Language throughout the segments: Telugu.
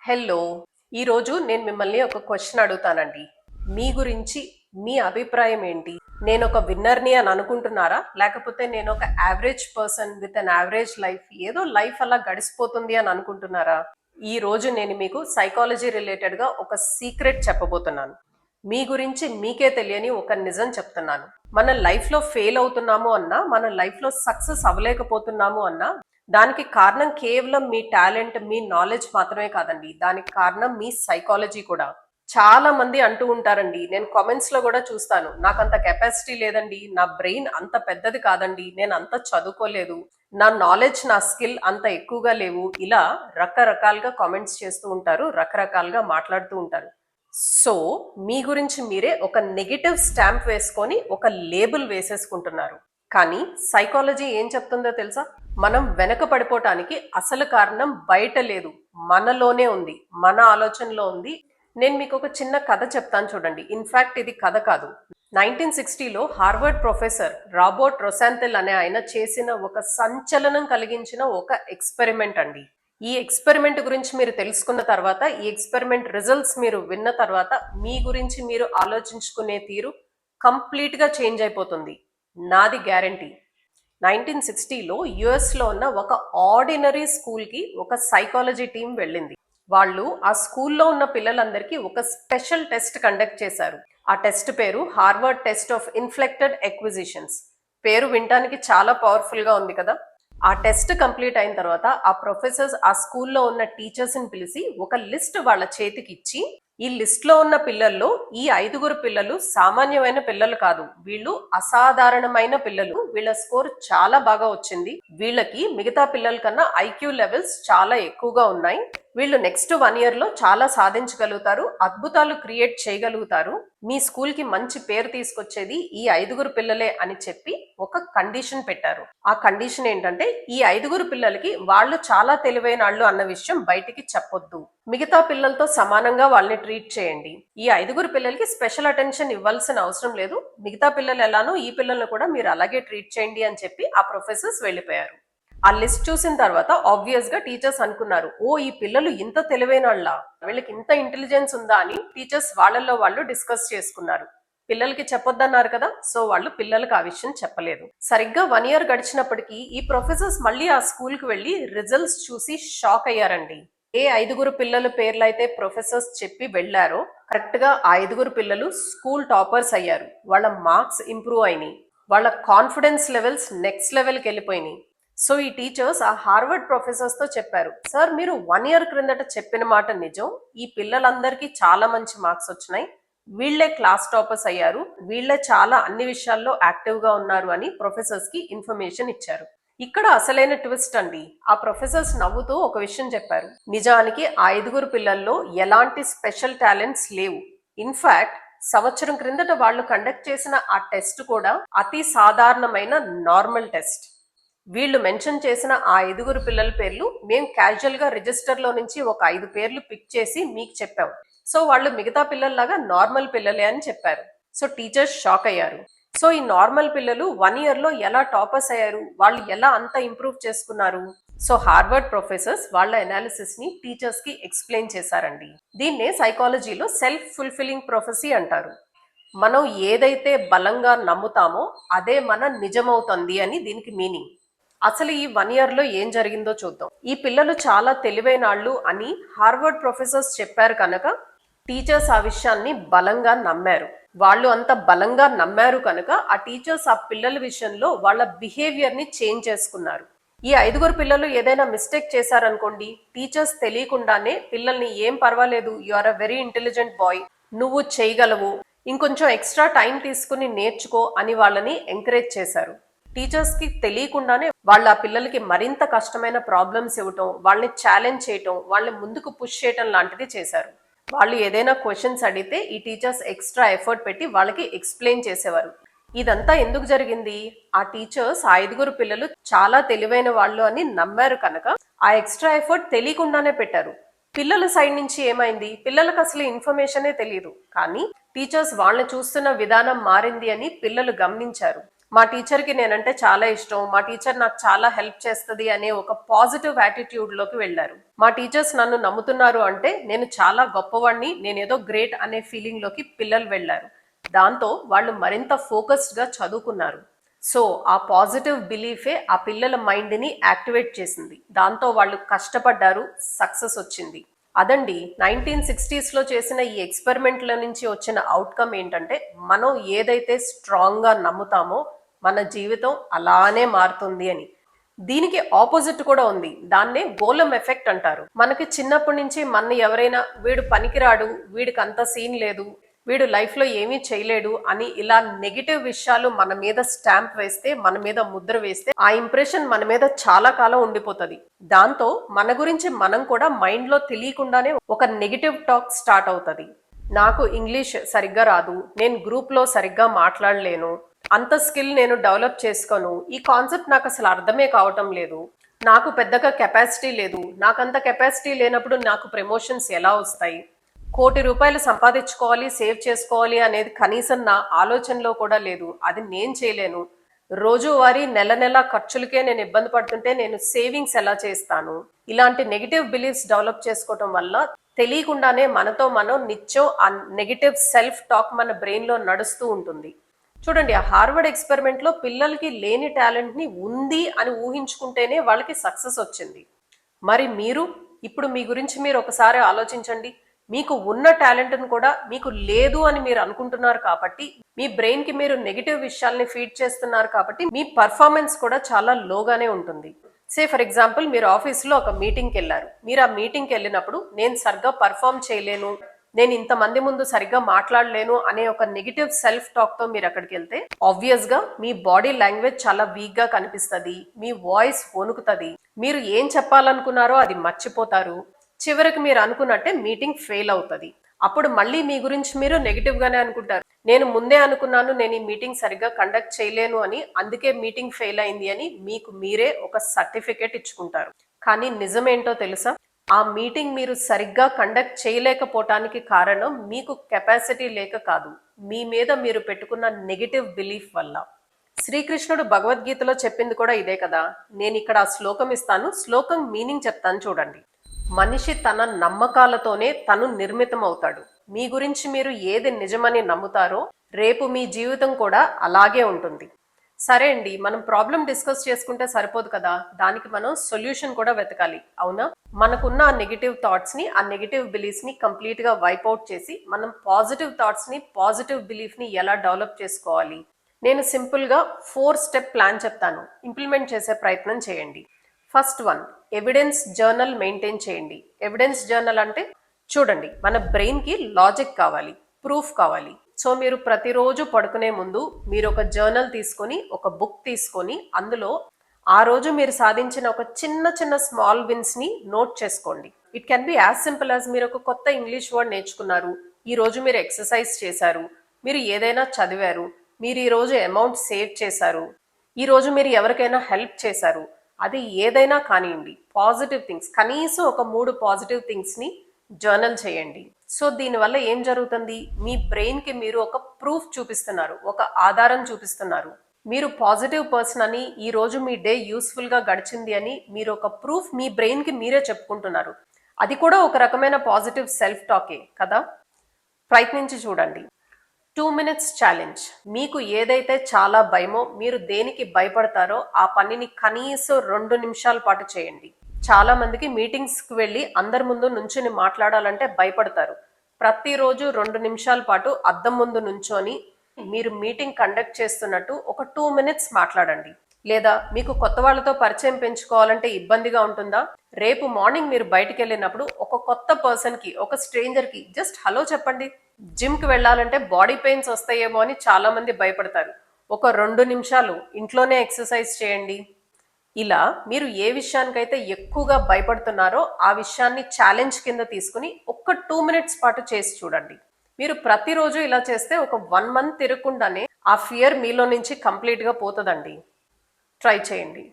హలో. ఈరోజు నేను మిమ్మల్ని ఒక క్వశ్చన్ అడుగుతానండి. మీ గురించి మీ అభిప్రాయం ఏంటి? నేను ఒక విన్నర్ని అని అనుకుంటున్నారా, లేకపోతే నేను ఒక average person with an average life, ఏదో లైఫ్ అలా గడిచిపోతుంది అని అనుకుంటున్నారా? ఈ రోజు నేను మీకు సైకాలజీ రిలేటెడ్గా ఒక సీక్రెట్ చెప్పబోతున్నాను. మీ గురించి మీకే తెలియని ఒక నిజం చెప్తున్నాను. మన లైఫ్లో ఫెయిల్ అవుతున్నాము అన్నా, మన లైఫ్లో సక్సెస్ అవ్వలేకపోతున్నాము అన్నా, దానికి కారణం కేవలం మీ టాలెంట్, మీ నాలెడ్జ్ మాత్రమే కాదండి. దానికి కారణం మీ సైకాలజీ కూడా. చాలా మంది అంటూ ఉంటారండి, నేను కామెంట్స్ లో కూడా చూస్తాను, నాకు అంత కెపాసిటీ లేదండి, నా బ్రెయిన్ అంత పెద్దది కాదండి, నేను అంత చదువుకోలేదు, నా నాలెడ్జ్, నా స్కిల్ అంత ఎక్కువగా లేవు, ఇలా రకరకాలుగా కామెంట్స్ చేస్తూ ఉంటారు, రకరకాలుగా మాట్లాడుతూ ఉంటారు. సో మీ గురించి మీరే ఒక నెగిటివ్ స్టాంప్ వేసుకొని ఒక లేబుల్ వేసేసుకుంటున్నారు. కానీ సైకాలజీ ఏం చెప్తుందో తెలుసా? మనం వెనక పడిపోవటానికి అసలు కారణం బయట లేదు, మనలోనే ఉంది, మన ఆలోచనలో ఉంది. నేను మీకు ఒక చిన్న కథ చెప్తాను చూడండి. ఇన్ఫాక్ట్ ఇది కథ కాదు. 1960లో హార్వర్డ్ ప్రొఫెసర్ రాబర్ట్ రొసాంథెల్ అనే ఆయన చేసిన ఒక సంచలనం కలిగించిన ఒక ఎక్స్పెరిమెంట్ అండి. ఈ ఎక్స్పెరిమెంట్ గురించి మీరు తెలుసుకున్న తర్వాత, ఈ ఎక్స్పెరిమెంట్ రిజల్ట్స్ మీరు విన్న తర్వాత, మీ గురించి మీరు ఆలోచించుకునే తీరు కంప్లీట్ గా చేంజ్ అయిపోతుంది. నాది గ్యారంటీ. 1960లో యుఎస్లో ఉన్న ఒక ఆర్డినరీ స్కూల్కి ఒక సైకాలజీ టీం వెళ్ళింది. వాళ్ళు ఆ స్కూల్లో ఉన్న పిల్లలందరికీ ఒక స్పెషల్ టెస్ట్ కండక్ట్ చేశారు. ఆ టెస్ట్ పేరు హార్వర్డ్ టెస్ట్ ఆఫ్ ఇన్ఫ్లెక్టెడ్ ఎక్విజిషన్స్. పేరు వినటానికి చాలా పవర్ఫుల్ గా ఉంది కదా. ఆ టెస్ట్ కంప్లీట్ అయిన తర్వాత ఆ ప్రొఫెసర్స్ ఆ స్కూల్లో ఉన్న టీచర్స్ ని పిలిచి ఒక లిస్ట్ వాళ్ళ చేతికి ఇచ్చి, ఈ లిస్ట్ లో ఉన్న పిల్లల్లో ఈ 5 పిల్లలు సామాన్యమైన పిల్లలు కాదు, వీళ్ళు అసాధారణమైన పిల్లలు, వీళ్ళ స్కోర్ చాలా బాగా వచ్చింది, వీళ్ళకి మిగతా పిల్లల కన్నా ఐక్యూ లెవెల్స్ చాలా ఎక్కువగా ఉన్నాయి, వీళ్ళు నెక్స్ట్ 1 year లో చాలా సాధించగలుగుతారు, అద్భుతాలు క్రియేట్ చేయగలుగుతారు, మీ స్కూల్ కి మంచి పేరు తీసుకొచ్చేది ఈ 5 పిల్లలే అని చెప్పి ఒక కండిషన్ పెట్టారు. ఆ కండిషన్ ఏంటంటే, ఈ 5 పిల్లలకి వాళ్ళు చాలా తెలివైన వాళ్ళు అన్న విషయం బయటికి చెప్పొద్దు, మిగతా పిల్లలతో సమానంగా వాళ్ళని ట్రీట్ చేయండి, ఈ 5 పిల్లలకి స్పెషల్ అటెన్షన్ ఇవ్వాల్సిన అవసరం లేదు, మిగతా పిల్లలు ఎలానో ఈ పిల్లల్ని కూడా మీరు అలాగే ట్రీట్ చేయండి అని చెప్పి ఆ ప్రొఫెసర్స్ వెళ్ళిపోయారు. ఆ లిస్ట్ చూసిన తర్వాత ఆబ్వియస్ గా టీచర్స్ అనుకున్నారు, ఓ ఈ పిల్లలు ఇంత తెలివైన వాళ్ళ, వీళ్ళకి ఇంత ఇంటెలిజెన్స్ ఉందా అని టీచర్స్ వాళ్ళల్లో వాళ్ళు డిస్కస్ చేసుకున్నారు. పిల్లలకి చెప్పొద్దన్నారు కదా, సో వాళ్ళు పిల్లలకి ఆ విషయం చెప్పలేదు. సరిగ్గా 1 year గడిచినప్పటికీ ఈ ప్రొఫెసర్స్ మళ్ళీ ఆ స్కూల్ కి వెళ్లి రిజల్ట్స్ చూసి షాక్ అయ్యారండి. ఏ 5 పిల్లల పేర్లు అయితే ప్రొఫెసర్స్ చెప్పి వెళ్లారో, కరెక్ట్ గా ఆ 5 పిల్లలు స్కూల్ టాపర్స్ అయ్యారు, వాళ్ళ మార్క్స్ ఇంప్రూవ్ అయినాయి, వాళ్ళ కాన్ఫిడెన్స్ లెవెల్స్ నెక్స్ట్ లెవెల్కి వెళ్ళిపోయినాయి. సో ఈ టీచర్స్ ఆ హార్వర్డ్ ప్రొఫెసర్స్ తో చెప్పారు, సార్ మీరు 1 year క్రిందట చెప్పిన మాట నిజం, ఈ పిల్లలందరికీ చాలా మంచి మార్క్స్ వచ్చినాయి, వీళ్లే క్లాస్ టాపర్స్ అయ్యారు, వీళ్లే చాలా అన్ని విషయాల్లో యాక్టివ్ గా ఉన్నారు అని ప్రొఫెసర్స్ కి ఇన్ఫర్మేషన్ ఇచ్చారు. ఇక్కడ అసలైన ట్విస్ట్ అండి. ఆ ప్రొఫెసర్స్ నవ్వుతూ ఒక విషయం చెప్పారు, నిజానికి ఆ 5 పిల్లల్లో ఎలాంటి స్పెషల్ టాలెంట్స్ లేవు. ఇన్ఫాక్ట్ సంవత్సరం క్రిందట వాళ్ళు కండక్ట్ చేసిన ఆ టెస్ట్ కూడా అతి సాధారణమైన నార్మల్ టెస్ట్. వీళ్ళు మెన్షన్ చేసిన ఆ 5 పిల్లల పేర్లు మేము క్యాజువల్ గా రిజిస్టర్ లో నుంచి ఒక 5 పేర్లు పిక్ చేసి మీకు చెప్పాం, సో వాళ్ళు మిగతా పిల్లల్లాగా నార్మల్ పిల్లలే అని చెప్పారు. సో టీచర్స్ షాక్ అయ్యారు. సో ఈ నార్మల్ పిల్లలు 1 year లో ఎలా టాపర్స్ అయ్యారు, వాళ్ళు ఎలా అంత ఇంప్రూవ్ చేసుకున్నారు? సో హార్వర్డ్ ప్రొఫెసర్స్ వాళ్ళ అనాలిసిస్ ని టీచర్స్ కి ఎక్స్ప్లెయిన్ చేశారండి. దీన్నే సైకాలజీలో సెల్ఫ్ ఫుల్ఫిల్లింగ్ ప్రొఫెసీ అంటారు. మనం ఏదైతే బలంగా నమ్ముతామో అదే మన నిజమవుతుంది అని దీనికి మీనింగ్. అసలు ఈ 1 year లో ఏం జరిగిందో చూద్దాం. ఈ పిల్లలు చాలా తెలివైన వాళ్ళు అని హార్వర్డ్ ప్రొఫెసర్స్ చెప్పారు కనుక టీచర్స్ ఆ విషయాన్ని బలంగా నమ్మారు. వాళ్ళు అంత బలంగా నమ్మారు కనుక ఆ టీచర్స్ ఆ పిల్లల విషయంలో వాళ్ళ బిహేవియర్ ని చేంజ్ చేసుకున్నారు. ఈ 5 పిల్లలు ఏదైనా మిస్టేక్ చేశారనుకోండి, టీచర్స్ తెలియకుండానే పిల్లల్ని ఏం పర్వాలేదు, you are a very intelligent boy, నువ్వు చేయగలవు, ఇంకొంచెం ఎక్స్ట్రా టైం తీసుకుని నేర్చుకో అని వాళ్ళని ఎంకరేజ్ చేశారు. టీచర్స్ కి తెలియకుండానే వాళ్ళ పిల్లలకి మరింత కష్టమైన ప్రాబ్లమ్స్ ఇవ్వటం, వాళ్ళని ఛాలెంజ్ చేయటం, వాళ్ళని ముందుకు పుష్ చేయటం లాంటిది చేశారు. వాళ్ళు ఏదైనా క్వశ్చన్స్ అడిగితే ఈ టీచర్స్ ఎక్స్ట్రా ఎఫర్ట్ పెట్టి వాళ్ళకి ఎక్స్ప్లెయిన్ చేసేవారు. ఇదంతా ఎందుకు జరిగింది? ఆ టీచర్స్ ఆ 5 పిల్లలు చాలా తెలివైన వాళ్ళు అని నమ్మారు కనుక ఆ ఎక్స్ట్రా ఎఫర్ట్ తెలియకుండానే పెట్టారు. పిల్లల సైడ్ నుంచి ఏమైంది? పిల్లలకు అసలు ఇన్ఫర్మేషనే తెలియదు, కానీ టీచర్స్ వాళ్ళని చూస్తున్న విధానం మారింది అని పిల్లలు గమనించారు. మా టీచర్కి నేనంటే చాలా ఇష్టం, మా టీచర్ నాకు చాలా హెల్ప్ చేస్తుంది అనే ఒక పాజిటివ్ యాటిట్యూడ్లోకి వెళ్ళారు. మా టీచర్స్ నన్ను నమ్ముతున్నారు అంటే నేను చాలా గొప్పవాడిని, నేనేదో గ్రేట్ అనే ఫీలింగ్లోకి పిల్లలు వెళ్ళారు. దాంతో వాళ్ళు మరింత ఫోకస్డ్గా చదువుకున్నారు. సో ఆ పాజిటివ్ బిలీఫే ఆ పిల్లల మైండ్ని యాక్టివేట్ చేసింది. దాంతో వాళ్ళు కష్టపడ్డారు, సక్సెస్ వచ్చింది. అదండి 1960s చేసిన ఈ ఎక్స్పెరిమెంట్ల నుంచి వచ్చిన అవుట్కమ్ ఏంటంటే, మనం ఏదైతే స్ట్రాంగ్గా నమ్ముతామో మన జీవితం అలానే మారుతుంది అని. దీనికి ఆపోజిట్ కూడా ఉంది. దాన్నే గోళం ఎఫెక్ట్ అంటారు. మనకి చిన్నప్పటి నుంచి మన ఎవరైనా వీడు పనికిరాడు, వీడికి అంత సీన్ లేదు, వీడు లైఫ్ లో ఏమీ చేయలేడు అని ఇలా నెగిటివ్ విషయాలు మన మీద స్టాంప్ వేస్తే, మన మీద ముద్ర వేస్తే ఆ ఇంప్రెషన్ మన మీద చాలా కాలం ఉండిపోతుంది. దాంతో మన గురించి మనం కూడా మైండ్ లో తెలియకుండానే ఒక నెగిటివ్ టాక్ స్టార్ట్ అవుతుంది. నాకు ఇంగ్లీష్ సరిగ్గా రాదు, నేను గ్రూప్ లో సరిగ్గా మాట్లాడలేను, అంత స్కిల్ నేను డెవలప్ చేసుకోను, ఈ కాన్సెప్ట్ నాకు అసలు అర్థమే కావటం లేదు, నాకు పెద్దగా కెపాసిటీ లేదు, నాకంత కెపాసిటీ లేనప్పుడు నాకు ప్రమోషన్స్ ఎలా వస్తాయి, ₹1,00,00,000 సంపాదించుకోవాలి, సేవ్ చేసుకోవాలి అనేది కనీసం నా ఆలోచనలో కూడా లేదు, అది నేను చేయలేను, రోజువారీ నెల నెల ఖర్చులకే నేను ఇబ్బంది పడుతుంటే నేను సేవింగ్స్ ఎలా చేస్తాను, ఇలాంటి నెగిటివ్ బిలీఫ్స్ డెవలప్ చేసుకోవటం వల్ల తెలియకుండానే మనతో మనం నిత్యం ఆ నెగిటివ్ సెల్ఫ్ టాక్ మన బ్రెయిన్ లో నడుస్తూ ఉంటుంది. చూడండి, ఆ హార్వర్డ్ ఎక్స్పెరిమెంట్ లో పిల్లలకి లేని టాలెంట్ ని ఉంది అని ఊహించుకుంటేనే వాళ్ళకి సక్సెస్ వచ్చింది. మరి మీరు ఇప్పుడు మీ గురించి మీరు ఒకసారి ఆలోచించండి. మీకు ఉన్న టాలెంట్ను కూడా మీకు లేదు అని మీరు అనుకుంటున్నారు కాబట్టి, మీ బ్రెయిన్ కి మీరు నెగిటివ్ విషయాల్ని ఫీడ్ చేస్తున్నారు కాబట్టి మీ పర్ఫార్మెన్స్ కూడా చాలా లోగానే ఉంటుంది. సే ఫర్ ఎగ్జాంపుల్, మీరు ఆఫీస్లో ఒక మీటింగ్కి వెళ్ళారు. మీరు ఆ మీటింగ్కి వెళ్ళినప్పుడు నేను సరిగ్గా పర్ఫామ్ చేయలేను, నేను ఇంతమంది ముందు సరిగ్గా మాట్లాడలేను అనే ఒక నెగిటివ్ సెల్ఫ్ టాక్ తో మీరు అక్కడికి వెళ్తే ఆబ్వియస్ గా మీ బాడీ లాంగ్వేజ్ చాలా వీక్ గా కనిపిస్తుంది, మీ వాయిస్ వణుకుతుంది, మీరు ఏం చెప్పాలనుకున్నారో అది మర్చిపోతారు, చివరికి మీరు అనుకున్నట్టే మీటింగ్ ఫెయిల్ అవుతుంది. అప్పుడు మళ్ళీ మీ గురించి మీరు నెగిటివ్ గానే అనుకుంటారు. నేను ముందే అనుకున్నాను నేను ఈ మీటింగ్ సరిగ్గా కండక్ట్ చేయలేను అని, అందుకే మీటింగ్ ఫెయిల్ అయింది అని మీకు మీరే ఒక సర్టిఫికేట్ ఇచ్చుకుంటారు. కానీ నిజమేంటో తెలుసా? ఆ మీటింగ్ మీరు సరిగ్గా కండక్ట్ చేయలేకపోవటానికి కారణం మీకు కెపాసిటీ లేక కాదు, మీ మీద మీరు పెట్టుకున్న నెగిటివ్ బిలీఫ్ వల్ల. శ్రీకృష్ణుడు భగవద్గీతలో చెప్పింది కూడా ఇదే కదా. నేను ఇక్కడ ఆ శ్లోకం ఇస్తాను, శ్లోకం మీనింగ్ చెప్తాను చూడండి. మనిషి తన నమ్మకాలతోనే తను నిర్మితం అవుతాడు. మీ గురించి మీరు ఏది నిజమని నమ్ముతారో రేపు మీ జీవితం కూడా అలాగే ఉంటుంది. సరే అండి, మనం ప్రాబ్లం డిస్కస్ చేసుకుంటే సరిపోదు కదా, దానికి మనం సొల్యూషన్ కూడా వెతకాలి, అవునా? మనకున్న ఆ నెగిటివ్ థాట్స్ ని, ఆ నెగిటివ్ బిలీఫ్స్ ని కంప్లీట్ గా వైప్అవుట్ చేసి మనం పాజిటివ్ థాట్స్ ని, పాజిటివ్ బిలీఫ్ ని ఎలా డెవలప్ చేసుకోవాలి, నేను సింపుల్ గా 4 స్టెప్ ప్లాన్ చెప్తాను, ఇంప్లిమెంట్ చేసే ప్రయత్నం చేయండి. First one, evidence journal maintain చేయండి. ఎవిడెన్స్ జర్నల్ అంటే చూడండి, మన బ్రెయిన్ కి లాజిక్ కావాలి, ప్రూఫ్ కావాలి. సో మీరు ప్రతిరోజు పడుకునే ముందు మీరు ఒక జర్నల్ తీసుకొని, ఒక బుక్ తీసుకొని, అందులో ఆ రోజు మీరు సాధించిన ఒక చిన్న చిన్న స్మాల్ విన్స్ ని నోట్ చేసుకోండి. It can be as simple as మీరు ఒక కొత్త ఇంగ్లీష్ వర్డ్ నేర్చుకున్నారు, ఈ రోజు మీరు ఎక్సర్సైజ్ చేశారు, మీరు ఏదైనా చదివారు, మీరు ఈ రోజు అమౌంట్ సేవ్ చేశారు, ఈ రోజు మీరు ఎవరికైనా హెల్ప్ చేశారు, అది ఏదైనా కానివ్వండి, పాజిటివ్ థింగ్స్, కనీసం ఒక 3 పాజిటివ్ థింగ్స్ ని జర్నల్ చేయండి. సో దీనివల్ల ఏం జరుగుతుంది, మీ బ్రెయిన్ కి మీరు ఒక ప్రూఫ్ చూపిస్తున్నారు, ఒక ఆధారం చూపిస్తున్నారు. మీరు పాజిటివ్ పర్సన్ అని, ఈ రోజు మీ డే యూస్ఫుల్ గా గడిచింది అని మీరు ఒక ప్రూఫ్ మీ బ్రెయిన్ కి మీరే చెప్పుకుంటున్నారు. అది కూడా ఒక రకమైన పాజిటివ్ సెల్ఫ్ టాకే కదా. ప్రయత్నించి చూడండి. 2 minutes ఛాలెంజ్. మీకు ఏదైతే చాలా భయమో, మీరు దేనికి భయపడతారో ఆ పనిని కనీసం 2 నిమిషాల పాటు చేయండి. చాలా మందికి మీటింగ్స్కి వెళ్ళి అందరి ముందు నుంచుని మాట్లాడాలంటే భయపడతారు. ప్రతిరోజు 2 నిమిషాల పాటు అద్దం ముందు నుంచొని మీరు మీటింగ్ కండక్ట్ చేస్తున్నట్టు ఒక 2 minutes మాట్లాడండి. లేదా మీకు కొత్త వాళ్ళతో పరిచయం పెంచుకోవాలంటే ఇబ్బందిగా ఉంటుందా? రేపు మార్నింగ్ మీరు బయటికి వెళ్ళినప్పుడు ఒక కొత్త పర్సన్ కి, ఒక స్ట్రేంజర్ కి జస్ట్ హలో చెప్పండి. జిమ్ కి వెళ్ళాలంటే బాడీ పెయిన్స్ వస్తాయేమో అని చాలా మంది భయపడతారు. ఒక 2 నిమిషాలు ఇంట్లోనే ఎక్సర్సైజ్ చేయండి. ఇలా మీరు ఏ విషయానికైతే ఎక్కువగా భయపడుతున్నారో ఆ విషయాన్ని ఛాలెంజ్ కింద తీసుకుని ఒక్క 2 minutes పాటు చేసి చూడండి. మీరు ప్రతిరోజు ఇలా చేస్తే ఒక 1 month తిరగకుండానే ఆ ఫియర్ మీలో నుంచి కంప్లీట్ గా పోతుందండి. ట్రై చేయండి.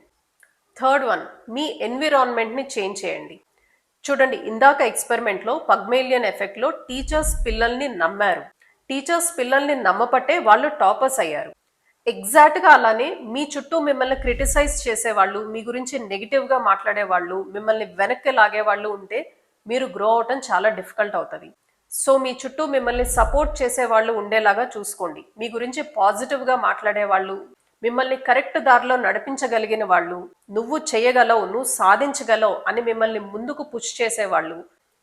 థర్డ్ వన్, మీ ఎన్విరాన్మెంట్ని చేంజ్ చేయండి. చూడండి, ఇందాక ఎక్స్పెరిమెంట్లో పగ్మేలియన్ ఎఫెక్ట్లో టీచర్స్ పిల్లల్ని నమ్మారు. టీచర్స్ పిల్లల్ని నమ్మపట్టే వాళ్ళు టాపర్స్ అయ్యారు. ఎగ్జాక్ట్గా అలానే మీ చుట్టూ మిమ్మల్ని క్రిటిసైజ్ చేసేవాళ్ళు, మీ గురించి నెగిటివ్గా మాట్లాడేవాళ్ళు, మిమ్మల్ని వెనక్కి లాగేవాళ్ళు ఉంటే మీరు గ్రో అవటం చాలా డిఫికల్ట్ అవుతుంది. సో మీ చుట్టూ మిమ్మల్ని సపోర్ట్ చేసేవాళ్ళు ఉండేలాగా చూసుకోండి. మీ గురించి పాజిటివ్గా మాట్లాడేవాళ్ళు, మిమ్మల్ని కరెక్ట్ దారిలో నడిపించగలిగిన వాళ్ళు, నువ్వు చేయగలవు, నువ్వు సాధించగలవు అని మిమ్మల్ని ముందుకు పుష్ చేసేవాళ్ళు,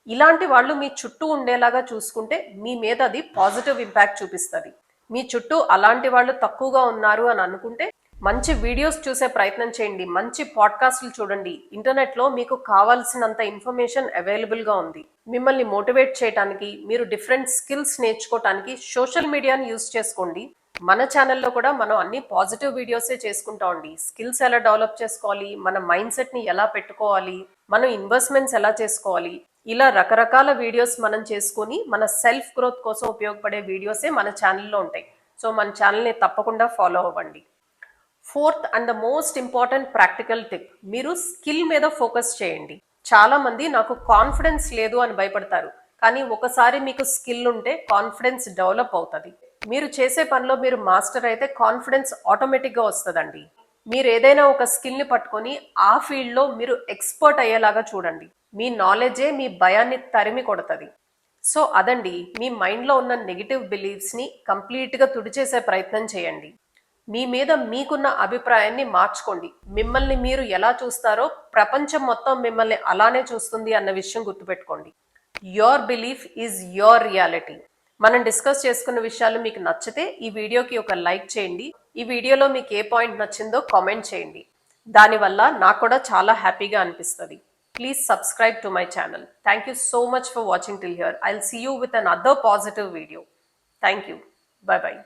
ఇలాంటి వాళ్ళు మీ చుట్టూ ఉండేలాగా చూసుకుంటే మీ మీద అది పాజిటివ్ ఇంపాక్ట్ చూపిస్తుంది. మీ చుట్టూ అలాంటి వాళ్ళు తక్కువగా ఉన్నారు అని అనుకుంటే మంచి వీడియోస్ చూసే ప్రయత్నం చేయండి, మంచి పాడ్కాస్ట్లు చూడండి. ఇంటర్నెట్లో మీకు కావాల్సినంత ఇన్ఫర్మేషన్ అవైలబుల్గా ఉంది. మిమ్మల్ని మోటివేట్ చేయడానికి, మీరు డిఫరెంట్ స్కిల్స్ నేర్చుకోవటానికి సోషల్ మీడియాని యూజ్ చేసుకోండి. మన ఛానల్లో కూడా మనం అన్ని పాజిటివ్ వీడియోసే చేసుకుంటామండి. స్కిల్స్ ఎలా డెవలప్ చేసుకోవాలి, మన మైండ్ సెట్ని ఎలా పెట్టుకోవాలి, మనం ఇన్వెస్ట్మెంట్స్ ఎలా చేసుకోవాలి, ఇలా రకరకాల వీడియోస్ మనం చేసుకొని మన సెల్ఫ్ గ్రోత్ కోసం ఉపయోగపడే వీడియోసే మన ఛానల్లో ఉంటాయి. సో మన ఛానల్ని తప్పకుండా ఫాలో అవ్వండి. Fourth and the most important practical tip, మీరు స్కిల్ మీద ఫోకస్ చేయండి. చాలా మంది నాకు కాన్ఫిడెన్స్ లేదు అని భయపడతారు, కానీ ఒకసారి మీకు స్కిల్ ఉంటే కాన్ఫిడెన్స్ డెవలప్ అవుతుంది. మీరు చేసే పనిలో మీరు మాస్టర్ అయితే కాన్ఫిడెన్స్ ఆటోమేటిక్గా వస్తుందండి. మీరు ఏదైనా ఒక స్కిల్ని పట్టుకొని ఆ ఫీల్డ్లో మీరు ఎక్స్పర్ట్ అయ్యేలాగా చూడండి. మీ నాలెడ్జే మీ భయాన్ని తరిమి కొడుతుంది. సో అదండి, మీ మైండ్లో ఉన్న నెగిటివ్ బిలీఫ్స్ని కంప్లీట్గా తుడిచేసే ప్రయత్నం చేయండి. మీ మీద మీకున్న అభిప్రాయాన్ని మార్చుకోండి. మిమ్మల్ని మీరు ఎలా చూస్తారో ప్రపంచం మొత్తం మిమ్మల్ని అలానే చూస్తుంది అన్న విషయం గుర్తుపెట్టుకోండి. Your belief is your reality. మనం డిస్కస్ చేసుకున్న విషయాలు మీకు నచ్చితే ఈ వీడియోకి ఒక లైక్ చేయండి. ఈ వీడియోలో మీకు ఏ పాయింట్ నచ్చిందో కామెంట్ చేయండి. దానివల్ల నాకు కూడా చాలా హ్యాపీగా అనిపిస్తుంది. Please subscribe to my channel. Thank you so much for watching till here. I'll see you with another positive video. Thank you. Bye bye.